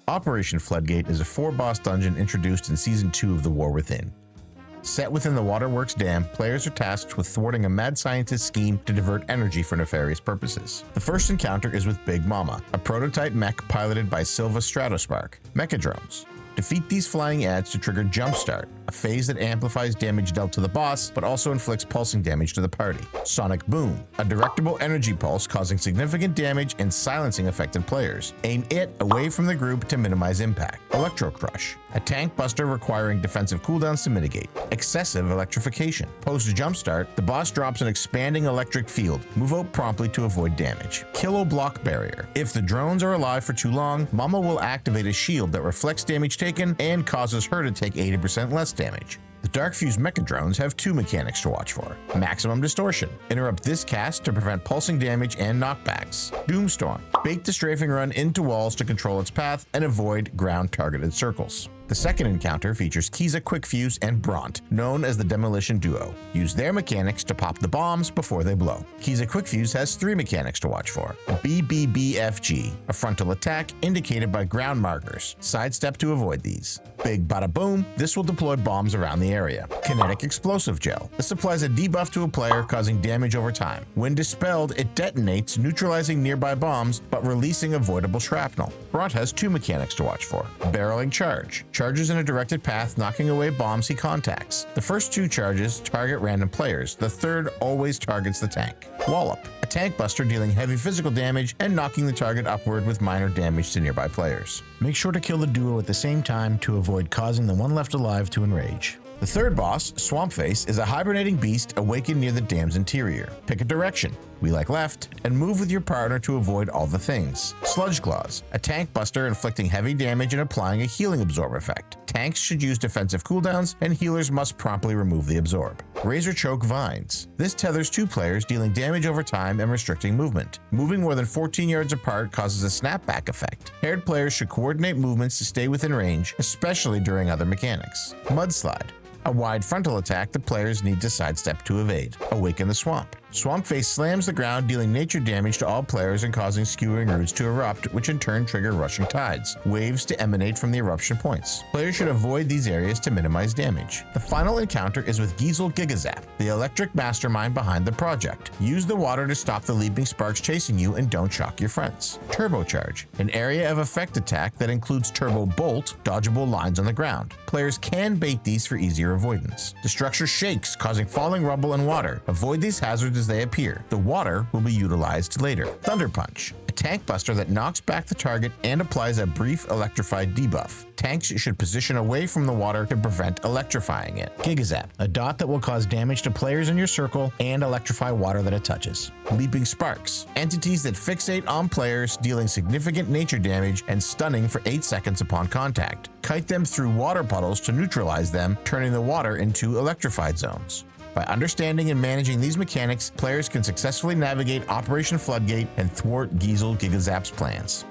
Operation Floodgate is a 4-boss dungeon introduced in Season 2 of The War Within. Set within the Waterworks Dam, players are tasked with thwarting a mad scientist's scheme to divert energy for nefarious purposes. The first encounter is with Big M.O.M.A, a prototype mech piloted by Silva Stratospark, mecha drones. Defeat these flying ads to trigger Jumpstart, a phase that amplifies damage dealt to the boss but also inflicts pulsing damage to the party. Sonic Boom, a directable energy pulse causing significant damage and silencing affected players. Aim it away from the group to minimize impact. Electro Crush, a tank buster requiring defensive cooldowns to mitigate. Excessive Electrification. Post Jumpstart, the boss drops an expanding electric field. Move out promptly to avoid damage. Kilo Block Barrier. If the drones are alive for too long, M.O.M.A will activate a shield that reflects damage taken and causes her to take 80% less damage. The Dark Fuse Mecha Drones have 2 mechanics to watch for. Maximum Distortion. Interrupt this cast to prevent pulsing damage and knockbacks. Doomstorm. Bake the strafing run into walls to control its path and avoid ground-targeted circles. The second encounter features Geezle Quickfuse and Bront, known as the Demolition Duo. Use their mechanics to pop the bombs before they blow. Geezle Quickfuse has 3 mechanics to watch for. BBBFG, a frontal attack indicated by ground markers. Sidestep to avoid these. Big Bada Boom, this will deploy bombs around the area. Kinetic Explosive Gel. This applies a debuff to a player, causing damage over time. When dispelled, it detonates, neutralizing nearby bombs, but releasing avoidable shrapnel. Bront has 2 mechanics to watch for. Barreling Charge. Charges in a directed path, knocking away bombs he contacts. The first 2 charges target random players. The third always targets the tank. Wallop. A tank buster dealing heavy physical damage and knocking the target upward with minor damage to nearby players. Make sure to kill the duo at the same time to avoid causing the one left alive to enrage. The third boss, Swampface, is a hibernating beast awakened near the dam's interior. Pick a direction, we like left, and move with your partner to avoid all the things. Sludge Claws, a tank buster inflicting heavy damage and applying a healing absorb effect. Tanks should use defensive cooldowns, and healers must promptly remove the absorb. Razor Choke Vines. This tethers 2 players, dealing damage over time and restricting movement. Moving more than 14 yards apart causes a snapback effect. Paired players should coordinate movements to stay within range, especially during other mechanics. Mudslide. A wide frontal attack that players need to sidestep to evade. Awaken the Swamp. Swampface slams the ground, dealing nature damage to all players and causing skewering roots to erupt, which in turn trigger rushing tides. Waves to emanate from the eruption points. Players should avoid these areas to minimize damage. The final encounter is with Geezle Gigazap, the electric mastermind behind the project. Use the water to stop the leaping sparks chasing you and don't shock your friends. Turbocharge, an area of effect attack that includes Turbo Bolt, dodgeable lines on the ground. Players can bait these for easier avoidance. The structure shakes, causing falling rubble and water. Avoid these hazards as they appear. The water will be utilized later. Thunder Punch, a tank buster that knocks back the target and applies a brief electrified debuff. Tanks should position away from the water to prevent electrifying it. Gigazap, a dot that will cause damage to players in your circle and electrify water that it touches. Leaping Sparks, entities that fixate on players, dealing significant nature damage and stunning for 8 seconds upon contact. Kite them through water puddles to neutralize them, turning the water into electrified zones. By understanding and managing these mechanics, players can successfully navigate Operation Floodgate and thwart Geezle Gigazap's plans.